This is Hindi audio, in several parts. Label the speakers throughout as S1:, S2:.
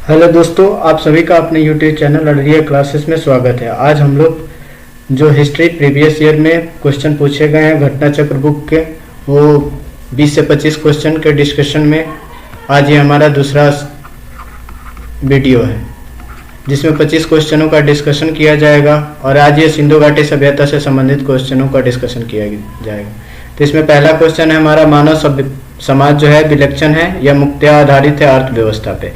S1: हेलो दोस्तों, आप सभी का अपने यूट्यूब चैनल अडरिया क्लासेस में स्वागत है। आज हम लोग जो हिस्ट्री प्रीवियस ईयर में क्वेश्चन पूछे गए हैं घटना चक्र बुक के, वो 20 से 25 क्वेश्चन के डिस्कशन में आज ये हमारा दूसरा वीडियो है, जिसमें 25 क्वेश्चनों का डिस्कशन किया जाएगा। और आज ये सिंधु घाटी सभ्यता से संबंधित क्वेश्चनों का डिस्कशन किया जाएगा। तो इसमें पहला क्वेश्चन है हमारा, मानव समाज जो है विलक्षण है या मुक्त्या आधारित है अर्थव्यवस्था पे।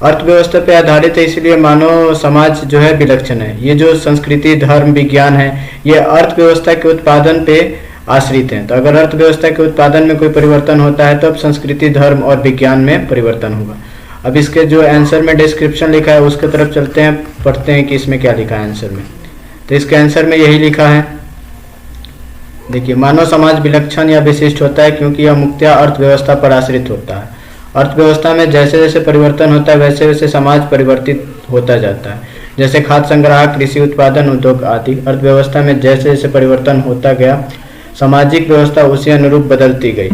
S1: अर्थव्यवस्था पे आधारित है, इसलिए मानव समाज जो है विलक्षण है। ये जो संस्कृति, धर्म, विज्ञान है, ये अर्थव्यवस्था के उत्पादन पे आश्रित हैं। तो अगर अर्थव्यवस्था के उत्पादन में कोई परिवर्तन होता है तो अब संस्कृति, धर्म और विज्ञान में परिवर्तन होगा। अब इसके जो आंसर में डिस्क्रिप्शन लिखा है उसके तरफ चलते हैं, पढ़ते हैं कि इसमें क्या लिखा है आंसर में। तो इसके आंसर में यही लिखा है, देखिए, मानव समाज विलक्षण या विशिष्ट होता है क्योंकि यह मुक्त्या अर्थव्यवस्था पर आश्रित होता है। अर्थव्यवस्था में जैसे जैसे परिवर्तन होता है वैसे वैसे समाज परिवर्तित होता जाता है। जैसे खाद्य संग्रह, कृषि उत्पादन, उद्योग आदि। अर्थव्यवस्था में जैसे जैसे परिवर्तन होता गया, सामाजिक व्यवस्था उसी अनुरूप बदलती गई।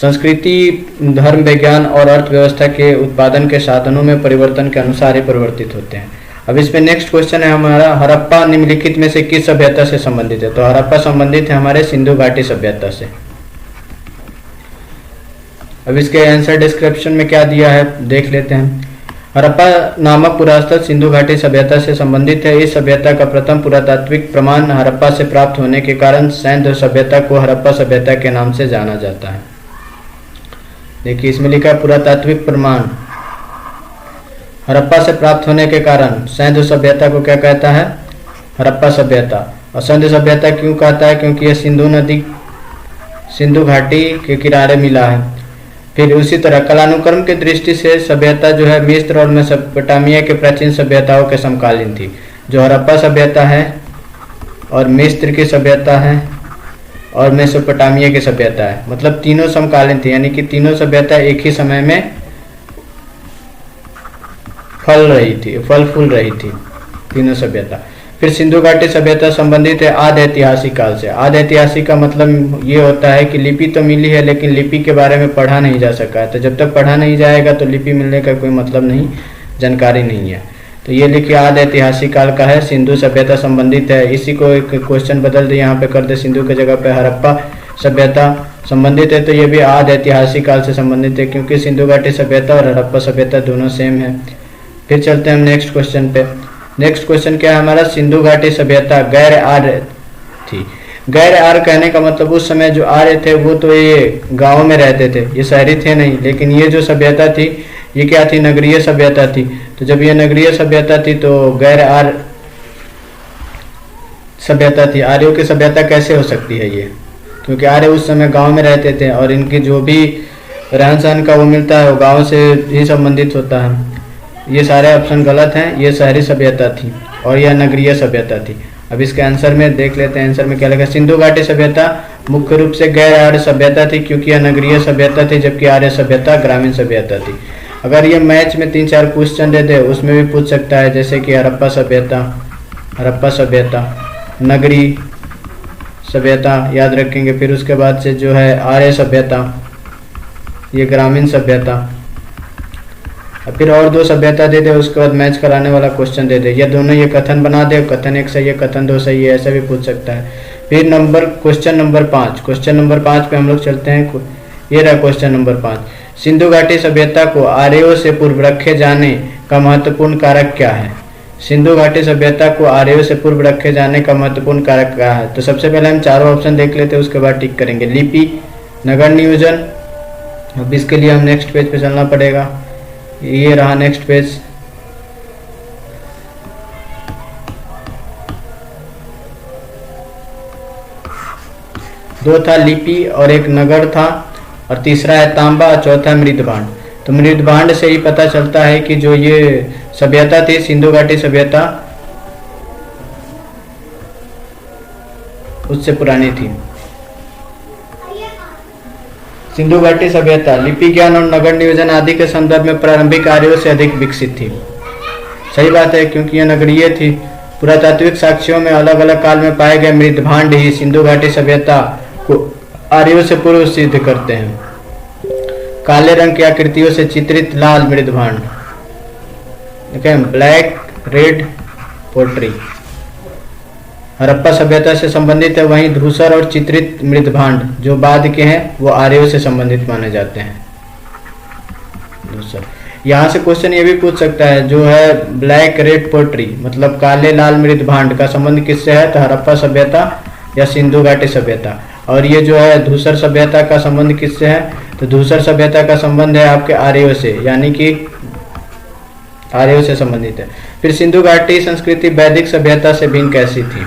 S1: संस्कृति, धर्म, विज्ञान और अर्थव्यवस्था के उत्पादन के साधनों में परिवर्तन के अनुसार ही परिवर्तित होते हैं। अब इसमें नेक्स्ट क्वेश्चन है हमारा, हड़प्पा निम्नलिखित में से किस सभ्यता से संबंधित है? तो हड़प्पा संबंधित है हमारे सिंधु घाटी सभ्यता से। अब इसके आंसर डिस्क्रिप्शन में क्या दिया है देख लेते हैं। हड़प्पा नामक पुरास्थल सिंधु घाटी सभ्यता से संबंधित है। इस सभ्यता का प्रथम पुरातात्विक प्रमाण हड़प्पा से प्राप्त होने के कारण सैंध सभ्यता को हड़प्पा सभ्यता के नाम से जाना जाता है। देखिए, इसमें लिखा है पुरातात्विक प्रमाण हड़प्पा से प्राप्त होने के कारण सैंध सभ्यता को क्या कहता है? हड़प्पा सभ्यता। और सैंध सभ्यता क्यों कहता है? क्योंकि यह सिंधु नदी, सिंधु घाटी के किनारे मिला है। फिर उसी तरह कालानुक्रम की दृष्टि से सभ्यता जो है मिस्र और मेसोपोटामिया के प्राचीन सभ्यताओं के समकालीन थी। जो हड़प्पा सभ्यता है और मिस्र की सभ्यता है और मेसोपोटामिया की सभ्यता है, मतलब तीनों समकालीन थी, यानी कि तीनों सभ्यता एक ही समय में फल फूल रही थी तीनों सभ्यता। फिर सिंधु घाटी सभ्यता संबंधित है आदि ऐतिहासिक काल से। आदि ऐतिहासिक का मतलब ये होता है कि लिपि तो मिली है लेकिन लिपि के बारे में पढ़ा नहीं जा सका है। तो जब तक पढ़ा नहीं जाएगा तो लिपि मिलने का कोई मतलब नहीं, जानकारी नहीं है। तो ये लिखिए आदि ऐतिहासिक काल का है, सिंधु सभ्यता संबंधित है। इसी को एक क्वेश्चन बदल दे, यहाँ पे कर दे सिंधु की जगह पे हड़प्पा सभ्यता संबंधित है। तो ये भी आदि ऐतिहासिक काल से संबंधित है क्योंकि सिंधु घाटी सभ्यता और हड़प्पा सभ्यता दोनों सेम है। फिर चलते हैं हम नेक्स्ट क्वेश्चन पे। नेक्स्ट क्वेश्चन क्या है हमारा, सिंधु घाटी सभ्यता गैर आर्य थी। गैर आर्य कहने का मतलब उस समय जो आर्य थे वो तो ये गांव में रहते थे, ये शहरी थे नहीं। लेकिन ये जो सभ्यता थी ये क्या थी? नगरीय सभ्यता थी। तो जब ये नगरीय सभ्यता थी तो गैर आर्य सभ्यता थी। आर्यों की सभ्यता कैसे हो सकती है ये? क्योंकि आर्य उस समय गाँव में रहते थे और इनकी जो भी रहन सहन का वो मिलता है वो गाँव से ही संबंधित होता है। ये सारे ऑप्शन गलत हैं। ये शहरी सभ्यता थी और यह नगरीय सभ्यता थी। अब इसके आंसर में देख लेते हैं, आंसर में क्या लगा? सिंधु घाटी सभ्यता मुख्य रूप से गैर आर्य सभ्यता थी क्योंकि यह नगरीय सभ्यता थी, जबकि आर्य सभ्यता ग्रामीण सभ्यता थी। अगर ये मैच में 3-4 क्वेश्चन दे दे उसमें भी पूछ सकता है, जैसे कि हड़प्पा सभ्यता, नगरी सभ्यता याद रखेंगे। फिर उसके बाद से जो है आर्य सभ्यता, ये ग्रामीण सभ्यता। फिर और 2 सभ्यता दे दे, उसके बाद मैच कराने वाला क्वेश्चन दे दे। या दोनों ये कथन बना दे, कथन 1 सही है, कथन 2 सही है, ऐसा भी पूछ सकता है। फिर क्वेश्चन नंबर 5। क्वेश्चन नंबर 5 पे हम लोग चलते हैं। ये रहा क्वेश्चन नंबर 5। सिंधु घाटी सभ्यता को आर्यों से पूर्व रखे जाने का महत्वपूर्ण कारक क्या है? सिंधु घाटी सभ्यता को आर्यों से पूर्व रखे जाने का महत्वपूर्ण कारक क्या है? तो सबसे पहले हम चारों ऑप्शन देख लेते हैं, उसके बाद टिक करेंगे। लिपि, नगर नियोजन। अब इसके लिए हम नेक्स्ट पेज पे चलना पड़ेगा। ये रहा नेक्स्ट पेज। दो था लिपि और एक नगर था, और तीसरा है तांबा, चौथा मृदभांड। तो मृदभांड से ही पता चलता है कि जो ये सभ्यता थी सिंधु घाटी सभ्यता उससे पुरानी थी। सिंधु घाटी सभ्यता लिपि ज्ञान और नगर नियोजन आदि के संदर्भ में प्रारंभिक आर्यों से अधिक विकसित थी। सही बात है क्योंकि यह नगरीय थी। पुरातात्विक साक्ष्यों में अलग अलग काल में पाए गए मृदभांड ही सिंधु घाटी सभ्यता को आर्यों से पूर्व सिद्ध करते हैं। काले रंग की आकृतियों से चित्रित लाल मृदभांड देखें ब्लैक रेड पोट्री हड़प्पा सभ्यता से संबंधित है। वहीं धूसर और चित्रित मृदभांड जो बाद के हैं वो आर्यों से संबंधित माने जाते हैं। धूसर, यहाँ से क्वेश्चन ये भी पूछ सकता है, जो है ब्लैक रेड पोट्री मतलब काले लाल मृदभांड का संबंध किससे है, तो हड़प्पा सभ्यता या सिंधु घाटी सभ्यता। और ये जो है धूसर सभ्यता का संबंध किससे है, तो धूसर सभ्यता का संबंध है आपके आर्यों से, यानी कि आर्यों से संबंधित है। फिर सिंधु घाटी संस्कृति वैदिक सभ्यता से भिन्न कैसी थी।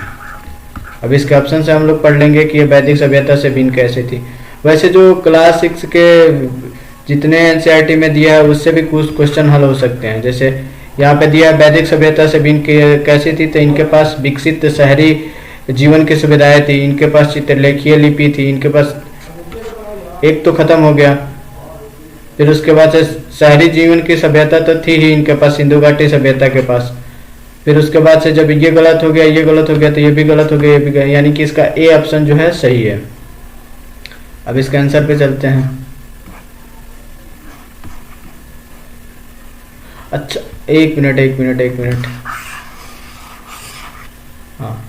S1: अब इसके ऑप्शन से हम लोग पढ़ लेंगे कि ये वैदिक सभ्यता से भिन्न कैसे थी। वैसे जो क्लास 6 के जितने एनसीईआरटी में दिया है उससे भी कुछ क्वेश्चन हल हो सकते हैं। जैसे यहाँ पे दिया है वैदिक सभ्यता से भिन्न कैसी थी, तो इनके पास विकसित शहरी जीवन की सुविधाएं थी, इनके पास चित्रलेखीय लिपि थी, इनके पास एक तो खत्म हो गया। फिर उसके बाद से शहरी जीवन की सभ्यता तो थी ही इनके पास सिंधु घाटी सभ्यता के पास। फिर उसके बाद से जब ये गलत हो गया, ये गलत हो गया, तो ये भी गलत हो गया, ये भी गलत, यानी कि इसका ए ऑप्शन जो है सही है। अब इसका आंसर पे चलते हैं। अच्छा एक मिनट। हाँ,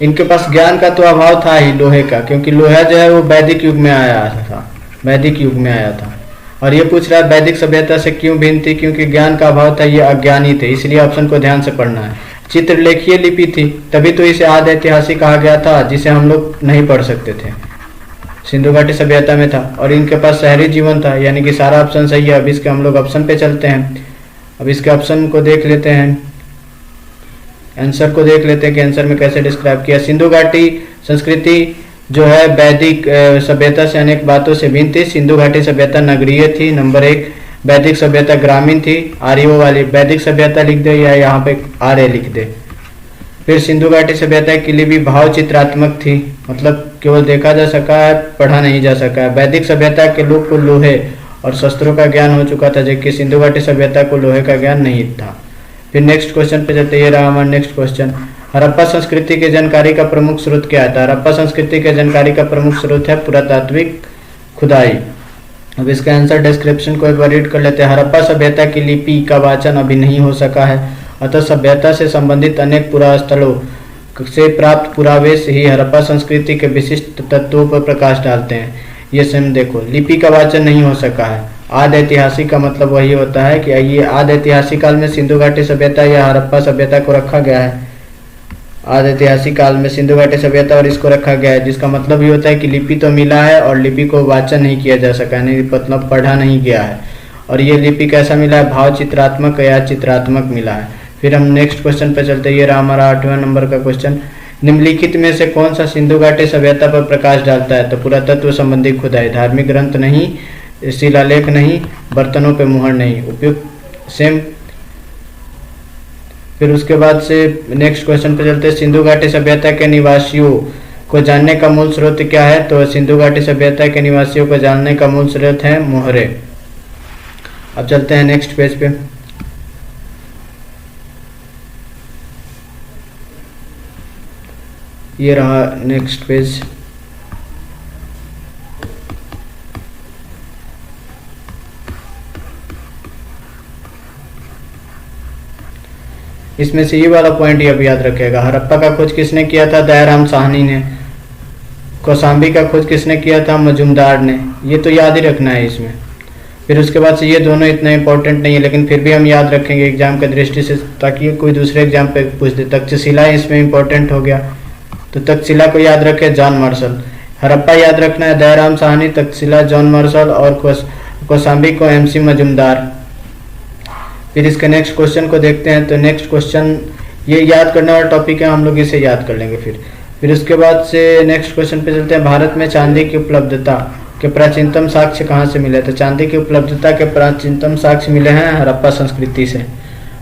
S1: इनके पास ज्ञान का तो अभाव था ही लोहे का, क्योंकि लोहा जो है वो वैदिक युग में आया था। और ये पूछ रहा है वैदिक सभ्यता से क्यों भिन्न थी, क्योंकि ज्ञान का अभाव था, ये अज्ञानी थे, इसलिए ऑप्शन को ध्यान से पढ़ना है। चित्रलेखीय लिपि थी, तभी तो इसे आदि ऐतिहासिक कहा गया था, जिसे हम लोग नहीं पढ़ सकते थे, सिंधु घाटी सभ्यता में था। और इनके पास शहरी जीवन था, यानी कि सारा ऑप्शन सही है। अब इसके हम लोग ऑप्शन पे चलते हैं। अब इसके ऑप्शन को देख लेते हैं, आंसर को देख लेते हैं कि आंसर में कैसे डिस्क्राइब किया। सिंधु घाटी संस्कृति जो है वैदिक सभ्यता से अनेक बातों से भिन्न थी। सिंधु घाटी सभ्यता नगरीय थी, नंबर 1। वैदिक सभ्यता ग्रामीण थी, आर्यों वाली। वैदिक सभ्यता लिख दे या यहाँ पे आर्य लिख दे। फिर सिंधु घाटी सभ्यता के लिए भी भाव चित्रात्मक थी, मतलब केवल देखा जा सका है, पढ़ा नहीं जा सका है। वैदिक सभ्यता के लोग को लोहे और शस्त्रों का ज्ञान हो चुका था, जबकि सिंधु घाटी सभ्यता को लोहे का ज्ञान नहीं था। फिर नेक्स्ट क्वेश्चन पे चलते, ये रहा हमारा नेक्स्ट क्वेश्चन। हड़प्पा संस्कृति के जानकारी का प्रमुख स्रोत क्या था। हड़प्पा संस्कृति के जानकारी का प्रमुख स्रोत है पुरातात्विक खुदाई। अब इसका आंसर डिस्क्रिप्शन को एक बार रीड कर लेते हैं। हड़प्पा सभ्यता की लिपि का वाचन अभी नहीं हो सका है, अतः सभ्यता से संबंधित अनेक पुरास्थलों से प्राप्त पुरावे से ही हड़प्पा संस्कृति के विशिष्ट तत्वों पर प्रकाश डालते हैं। ये सेम देखो, लिपि का वाचन नहीं हो सका है। आदि ऐतिहासिक का मतलब वही होता है कि ये आदि ऐतिहासिक काल में सिंधु घाटी सभ्यता या हड़प्पा सभ्यता को रखा गया है। आदि ऐतिहासिक काल में सिंधु घाटी सभ्यता और इसको रखा गया है, जिसका मतलब ये होता है कि लिपि तो मिला है और लिपि को वाचन नहीं किया जा सका, नहीं मतलब पढ़ा नहीं गया है। और ये लिपि कैसा मिला है, भाव चित्रात्मक या चित्रात्मक मिला है। फिर हम नेक्स्ट क्वेश्चन पे चलते हैं। ये रहा हमारा 8वां नंबर का क्वेश्चन। निम्नलिखित में से कौन सा सिंधु घाटी सभ्यता पर प्रकाश डालता है। तो पुरातत्व संबंधी खुदाई, धार्मिक ग्रंथ नहीं, शिलालेख नहीं, बर्तनों पे मुहर नहीं, उपयुक्त सेम। फिर उसके बाद से नेक्स्ट क्वेश्चन पे चलते हैं। सिंधु घाटी सभ्यता के निवासियों को जानने का मूल स्रोत क्या है। तो सिंधु घाटी सभ्यता के निवासियों को जानने का मूल स्रोत है मोहरे। अब चलते हैं नेक्स्ट पेज पे। ये रहा नेक्स्ट पेज। इसमें से ये वाला पॉइंट अब याद रखेगा। हड़प्पा का खोज किसने किया था, दयाराम साहनी ने। कौशाम्बी का खोज किसने किया था, मजुमदार ने। ये तो याद ही रखना है इसमें। फिर उसके बाद से ये दोनों इतना इंपॉर्टेंट नहीं है, लेकिन फिर भी हम याद रखेंगे एग्जाम के दृष्टि से, ताकि कोई दूसरे एग्जाम पे पूछ दे। तक्षशिला इसमें इंपॉर्टेंट हो गया, तो तक्षशिला को याद रखे, जॉन मार्शल। हड़प्पा याद रखना है, दयाराम साहनी, तक्षशिला जॉन मार्शल, और कौशाम्बी को MC मजुमदार। फिर इसके नेक्स्ट क्वेश्चन को देखते हैं। तो नेक्स्ट क्वेश्चन ये याद करने वाला टॉपिक है, हम लोग इसे याद कर लेंगे। फिर उसके बाद से नेक्स्ट क्वेश्चन पे चलते हैं। भारत में चांदी की उपलब्धता के प्राचीनतम साक्ष्य कहाँ से मिले। तो चांदी की उपलब्धता के प्राचीनतम साक्ष्य मिले हैं हड़प्पा संस्कृति से।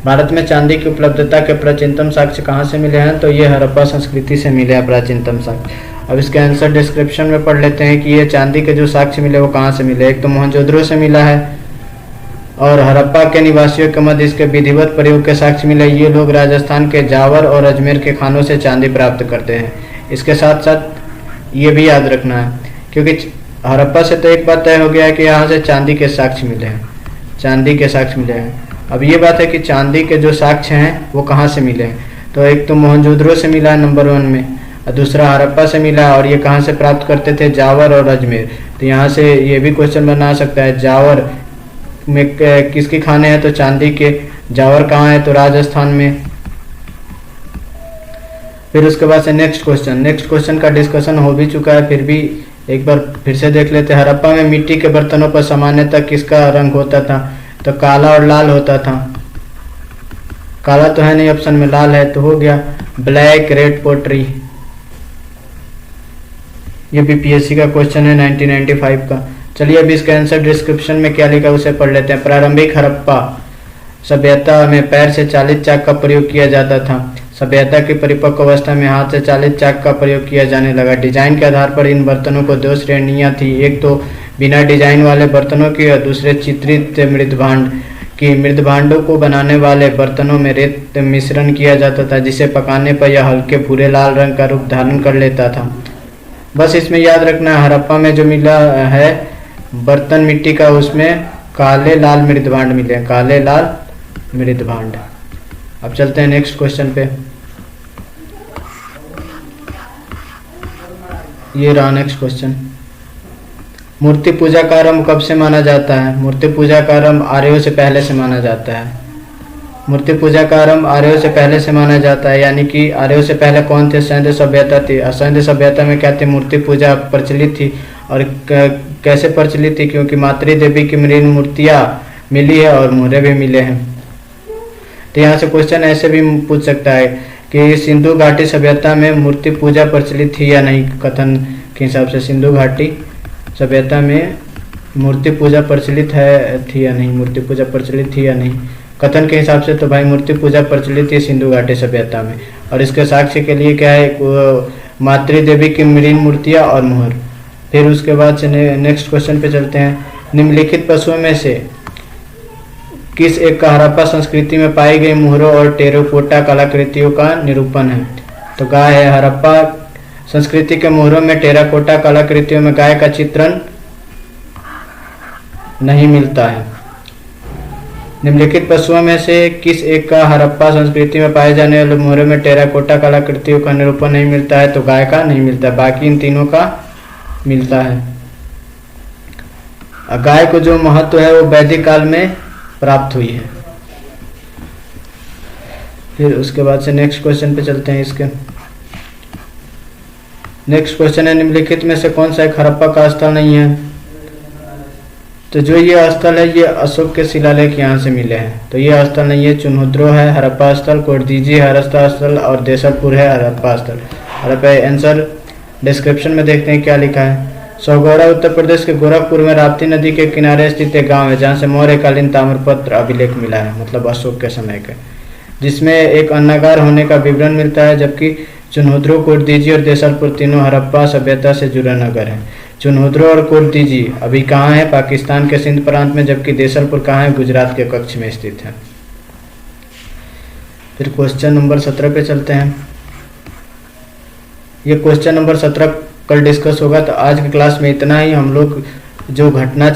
S1: भारत में चांदी की उपलब्धता के प्राचीनतम साक्ष्य कहाँ से मिले हैं, तो ये हड़प्पा संस्कृति से मिले हैं प्राचीनतम साक्ष्य। अब इसका आंसर डिस्क्रिप्शन में पढ़ लेते हैं कि ये चांदी के जो साक्ष्य मिले वो कहाँ से मिले। एक तो मोहनजोदड़ो से मिला है, और हड़प्पा के निवासियों के मध्य इसके विधिवत प्रयोग के साक्ष्य मिले। ये लोग राजस्थान के जावर और अजमेर के खानों से चांदी प्राप्त करते हैं। इसके साथ साथ ये भी याद रखना है, क्योंकि हड़प्पा से तो एक बात तय हो गया है कि यहाँ से चांदी के साक्ष्य मिले हैं, चांदी के साक्ष्य मिले हैं। अब ये बात है कि चांदी के जो साक्ष्य हैं वो कहाँ से मिले हैं, तो एक तो मोहनजोदड़ो से मिला है नंबर 1 में, और दूसरा हड़प्पा से मिला है। और ये कहाँ से प्राप्त करते थे, जावर और अजमेर। तो यहाँ से ये भी क्वेश्चन बना सकता है, जावर में किसकी खाने हैं, तो चांदी के। जावर कहाँ है, तो राजस्थान में। फिर उसके बाद से नेक्स्ट क्वेश्चन का डिस्कशन हो भी चुका है, फिर भी एक बार फिर से देख लेते हैं। हड़प्पा में मिट्टी के बर्तनों पर सामान्यतः किसका रंग होता था, तो काला और लाल होता था। काला तो है नहीं ऑप्शन में, लाल है, तो हो गया ब्लैक रेड पोट्री। ये भी पीएससी का क्वेश्चन है 1995 का। चलिए अभी इसका आंसर डिस्क्रिप्शन में क्या लिखा उसे पढ़ लेते हैं। प्रारंभिक हड़प्पा सभ्यता में पैर से चालित चाक का प्रयोग किया जाता था। सभ्यता की परिपक्व अवस्था में हाथ से चालित चाक का प्रयोग किया जाने लगा। डिजाइन के आधार पर इन बर्तनों को 2 श्रेणियां थी, एक तो बिना डिजाइन वाले बर्तनों की और दूसरे चित्रित मृदभांड की। मृदभांडों को बनाने वाले बर्तनों में रेत मिश्रण किया जाता था, जिसे पकाने पर यह हल्के भूरे लाल रंग का रूप धारण कर लेता था। बस इसमें याद रखना है, हड़प्पा में जो मिला है बर्तन मिट्टी का, उसमें काले लाल मृदभांड मिले, काले लाल मृदभांड। अब चलते हैं नेक्स्ट क्वेश्चन पे। ये रहा नेक्स्ट क्वेश्चन। मूर्ति पूजा का आरंभ कब से माना जाता है? मूर्ति पूजा का आरंभ आर्यों से पहले से माना जाता है। मूर्ति पूजा का आरंभ आर्यों से पहले से माना जाता है, यानी कि आर्यों से पहले कौन थे? सिंधु सभ्यता थी। सिंधु सभ्यता में क्या थी? मूर्ति पूजा प्रचलित थी। और कैसे प्रचलित थी? क्योंकि मातृ देवी की मृण मूर्तियाँ मिली है और मोहरे भी मिले हैं। तो यहाँ से क्वेश्चन ऐसे भी पूछ सकता है कि सिंधु घाटी सभ्यता में मूर्ति पूजा प्रचलित थी या नहीं। कथन के हिसाब से सिंधु घाटी सभ्यता में मूर्ति पूजा प्रचलित है थी या नहीं, मूर्ति पूजा प्रचलित थी या नहीं। कथन के हिसाब से तो भाई मूर्ति पूजा प्रचलित थी सिंधु घाटी सभ्यता में। और इसके साक्ष्य के लिए क्या है? मातृ देवी की मृण मूर्तियाँ और मोहर। फिर उसके बाद से नेक्स्ट क्वेश्चन पे चलते हैं। निम्नलिखित पशुओं में से किस एक का हड़प्पा संस्कृति में पाई गई मोहरों और टेराकोटा कलाकृतियों का निरूपण है? तो गाय है। हड़प्पा संस्कृति के मोहरों में टेराकोटा कलाकृतियों में गाय का चित्रण नहीं मिलता है। निम्नलिखित पशुओं में से किस एक का हड़प्पा संस्कृति में पाए जाने वाले मोहरों में टेराकोटा कलाकृतियों का निरूपण नहीं मिलता है? तो गाय का नहीं मिलता, बाकी इन तीनों का मिलता है। गाय को जो महत्व है वो वैदिक काल में प्राप्त हुई है। फिर उसके बाद से नेक्स्ट क्वेश्चन पे चलते हैं। इसके नेक्स्ट क्वेश्चन है, निम्नलिखित में से कौन सा एक हड़प्पा का स्थल नहीं है? तो जो ये स्थल है ये अशोक के शिलालेख यहाँ से मिले हैं। तो ये स्थल नहीं है, चुनहुद्रो है हड़प्पा स्थल, कोटदीजी हड़प्पा स्थल और देसलपुर है हड़प्पा स्थल। हड़प्पा आंसर डिस्क्रिप्शन में देखते हैं क्या लिखा है। सौगौड़ा उत्तर प्रदेश के गोरखपुर में राप्ती नदी के किनारे स्थित एक गांव है, जहां से मौर्यकालीन ताम्रपत्र अभिलेख मिला है, मतलब अशोक के समय के, जिसमें एक अन्नागार होने का विवरण मिलता है। जबकि चुनहुद्रो, कोटदीजी और देसलपुर तीनों हड़प्पा सभ्यता से जुड़े नगर हैं। चुनहुद्रो और कोटदीजी अभी कहाँ है? पाकिस्तान के सिंध प्रांत में, जबकि देसलपुर कहाँ है? गुजरात के कच्छ में स्थित है। फिर क्वेश्चन नंबर 17 पे चलते हैं। ये क्वेश्चन नंबर 17 कल डिस्कस होगा। तो आज की क्लास में इतना ही। हम लोग जो घटना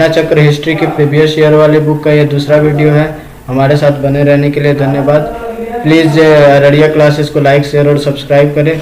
S1: चक्र हिस्ट्री की प्रीवियस ईयर वाली बुक का ये दूसरा वीडियो है। हमारे साथ बने रहने के लिए धन्यवाद। प्लीज़ अररिया क्लासेस को लाइक, शेयर और सब्सक्राइब करें।